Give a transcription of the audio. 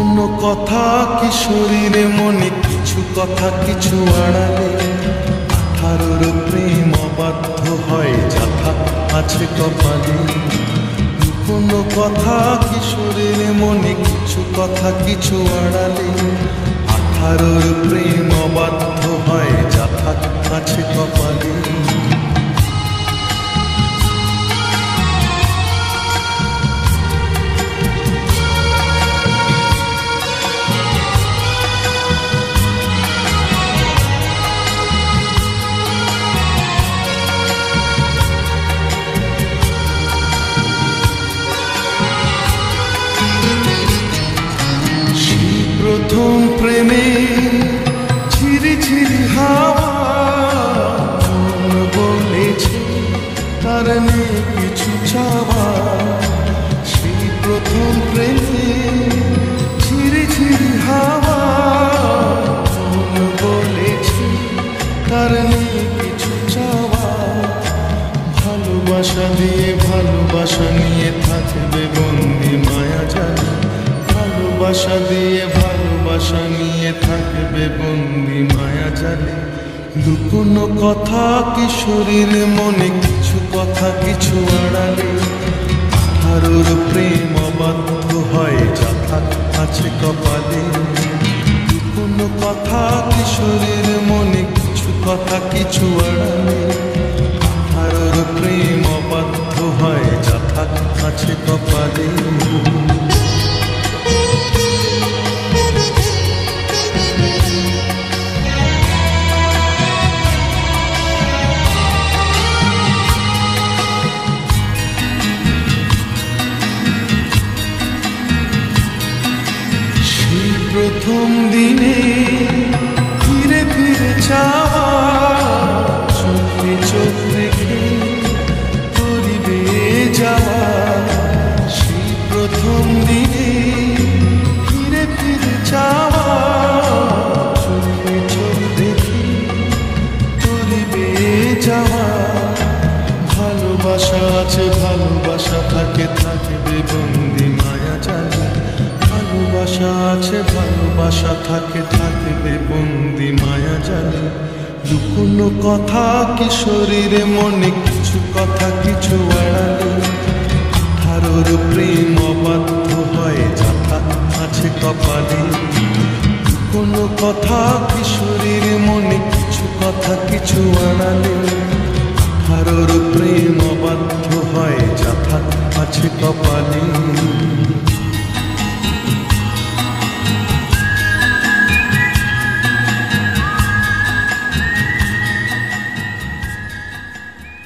কোনো কথা কি শরীরে মনে, কিছু কথা কিছু আড়ালে। 18র প্রেম অবাধ্য হয় যাথা আছে কপালে। কোনো কথা কি শরীরে মনে, কিছু কথা কিছু আড়ালে। 18র প্রেম অবাধ্য হয় যাথা আছে কপালে। প্রথম প্রেমে ঝিরি ঝিরি হাওয়া বলেছে তার নেই কিছু চাওয়া। সেই প্রথম প্রেমে ঝিরি ঝিরি হাওয়া বলেছে তার নেই কিছু চাওয়া। ভালোবাসা দিয়ে ভালোবাসা নিয়ে থাকবে বন্দি মায়া জালে। ভালোবাসা দিয়ে ভালোবাসা নিয়ে থাকবে বন্দি মায়া জালে। লুকোনো কথা কি শরীরে মনে, কিছু কথা কিছু আড়ালে। 18র প্রেম অবাধ্য হয় যাথা আছে কপালে। লুকোনো কথা কি শরীরে মনে, কিছু কথা কিছু আড়ালে। 18র প্রেম অবাধ্য হয় যাথা আছে কপালে। প্রথম দিনে ফিরে ফিরে চাওয়া, চোখে চোখ রেখে করিবে যাওয়া। সেই প্রথম দিনে ফিরে ফিরে চাওয়া, চোখে চোখ রেখে করিবে যাওয়া। ভালোবাসা আছে ভালোবাসা থাকে থাকবে বন্দি মায়া জালে। ভালোবাসা আছে ভালোবাসা থাকে থাকবে বন্দি মায়া জালে। লুকোনো কথা কি শরীরে মনে, কিছু কথা কিছু আড়ালে। 18র প্রেম অবাধ্য হয় যাথা আছে কপালে। লুকোনো কথা কি শরীরে মনে, কিছু কথা কিছু আড়ালে। 18র প্রেম অবাধ্য হয় যাথা আছে কপালে।